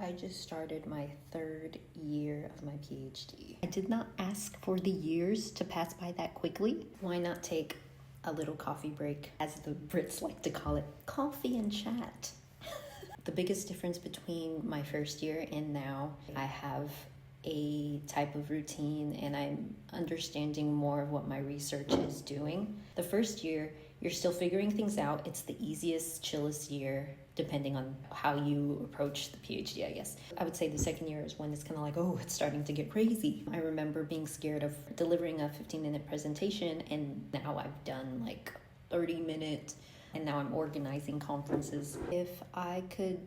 I just started my 3rd year of my PhD. I did not ask for the years to pass by that quickly. Why not take a little coffee break, as the Brits like to call it, coffee and chat? The biggest difference between my first year and now, I have a type of routine and I'm understanding more of what my research is doing. The first year, you're still figuring things out. It's the easiest, chillest year, depending on how you approach the PhD, I guess. I would say the second year is when it's kind of like, oh, it's starting to get crazy. I remember being scared of delivering a 15-minute presentation, and now I've done like 30-minute, and now I'm organizing conferences. If I could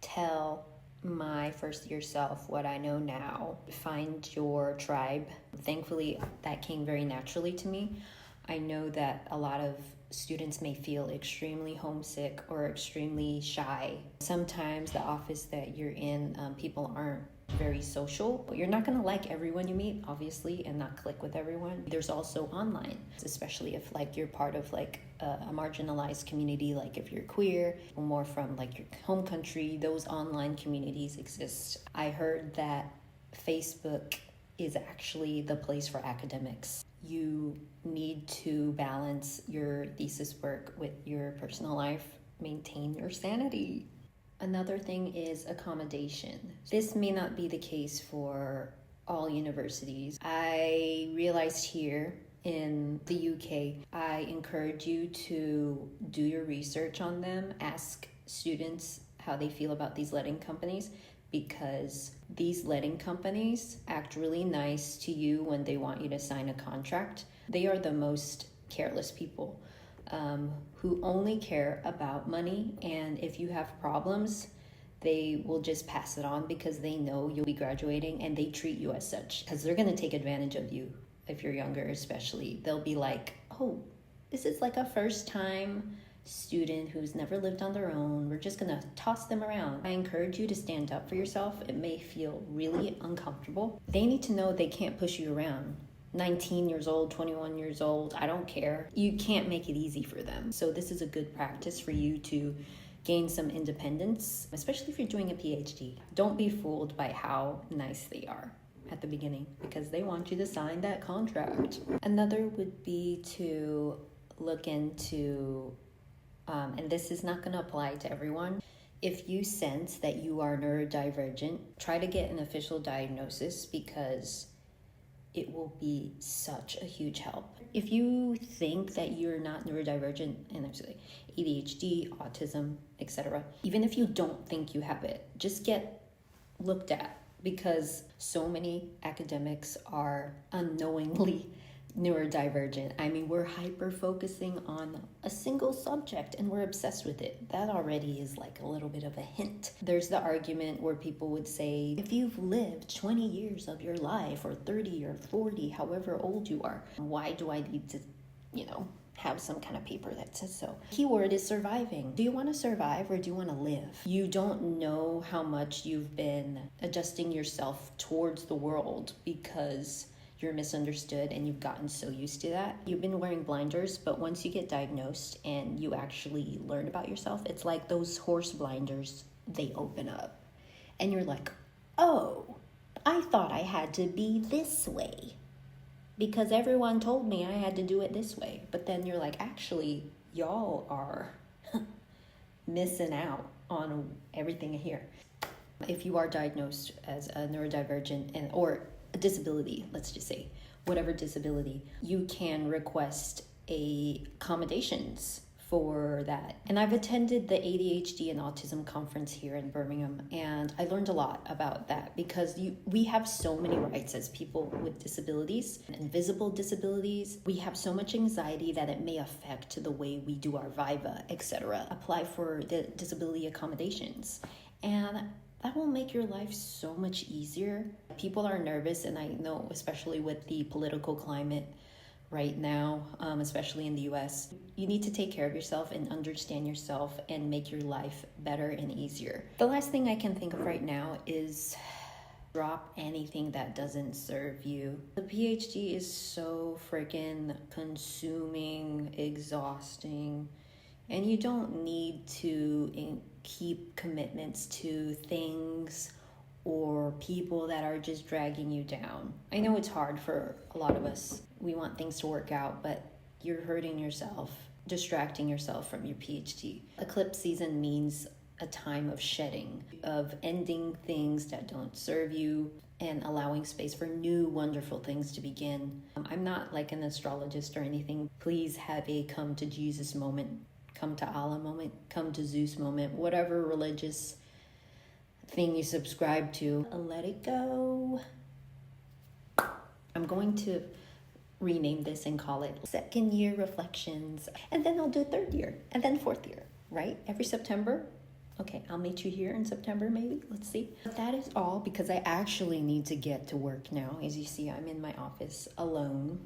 tell my first year self what I know now, find your tribe. Thankfully, that came very naturally to me. I know that a lot of students may feel extremely homesick or extremely shy. Sometimes the office that you're in, people aren't very social. You're not going to like everyone you meet, obviously, and not click with everyone. There's also online, especially if like you're part of like a marginalized community, like if you're queer or more from like your home country, those online communities exist. I heard that Facebook is actually the place for academics. You need to balance your thesis work with your personal life, maintain your sanity. Another thing is accommodation. This may not be the case for all universities. I realized here in the UK, I encourage you to do your research on them, ask students how they feel about these letting companies, because these letting companies act really nice to you when they want you to sign a contract. They are the most careless people who only care about money, and if you have problems, they will just pass it on because they know you'll be graduating, and they treat you as such because they're going to take advantage of you if you're younger especially. They'll be like, oh, this is like a first-time student who's never lived on their own. We're just gonna toss them around. I encourage you to stand up for yourself. It may feel really uncomfortable. They need to know they can't push you around. 19 years old, 21 years old, I don't care. You can't make it easy for them. So this is a good practice for you to gain some independence, especially if you're doing a PhD. Don't be fooled by how nice they are at the beginning, because they want you to sign that contract. Another would be to look into and this is not going to apply to everyone. If you sense that you are neurodivergent, try to get an official diagnosis because it will be such a huge help. If you think that you're not neurodivergent, and actually ADHD, autism, etc., even if you don't think you have it, just get looked at, because so many academics are unknowingly neurodivergent. I mean, we're hyper focusing on a single subject and we're obsessed with it. That already is like a little bit of a hint. There's the argument where people would say, if you've lived 20 years of your life, or 30 or 40, however old you are, why do I need to, have some kind of paper that says so? Keyword is surviving. Do you want to survive or do you want to live? You don't know how much you've been adjusting yourself towards the world because you're misunderstood and you've gotten so used to that. You've been wearing blinders, but once you get diagnosed and you actually learn about yourself, it's like those horse blinders, they open up. And you're like, oh, I thought I had to be this way because everyone told me I had to do it this way. But then you're like, actually, y'all are missing out on everything here. If you are diagnosed as a neurodivergent or a disability, let's just say, whatever disability, you can request accommodations for that. And I've attended the ADHD and autism conference here in Birmingham, and I learned a lot about that because we have so many rights as people with disabilities, invisible disabilities. We have so much anxiety that it may affect the way we do our Viva, etc. Apply for the disability accommodations, and that will make your life so much easier. People are nervous, and I know, especially with the political climate right now, especially in the US, you need to take care of yourself and understand yourself and make your life better and easier. The last thing I can think of right now is drop anything that doesn't serve you. The PhD is so freaking consuming, exhausting, And you don't need to keep commitments to things or people that are just dragging you down. I know it's hard for a lot of us. We want things to work out, but you're hurting yourself, distracting yourself from your PhD. Eclipse season means a time of shedding, of ending things that don't serve you and allowing space for new wonderful things to begin. I'm not like an astrologist or anything. Please have a come to Jesus moment, come to Allah moment, come to Zeus moment, whatever religious thing you subscribe to. Let it go. I'm going to rename this and call it second year reflections, and then I'll do third year and then fourth year, right? Every September. Okay, I'll meet you here in September maybe. Let's see. But that is all, because I actually need to get to work now. As you see, I'm in my office alone.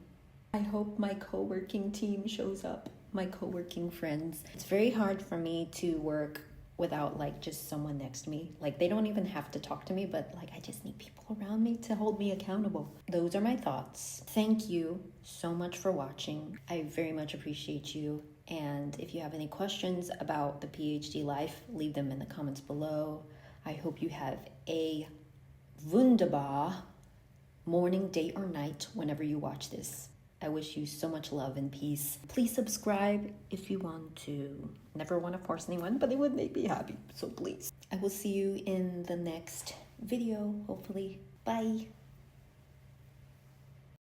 I hope my co-working team shows up, my co-working friends. It's very hard for me to work without like just someone next to me. Like they don't even have to talk to me, but like I just need people around me to hold me accountable. Those are my thoughts. Thank you so much for watching. I very much appreciate you. And if you have any questions about the PhD life, leave them in the comments below. I hope you have a wunderbar morning, day, or night whenever you watch this. I wish you so much love and peace. Please subscribe if you want to. Never want to force anyone, but it would make me happy, so please. I will see you in the next video, hopefully. Bye.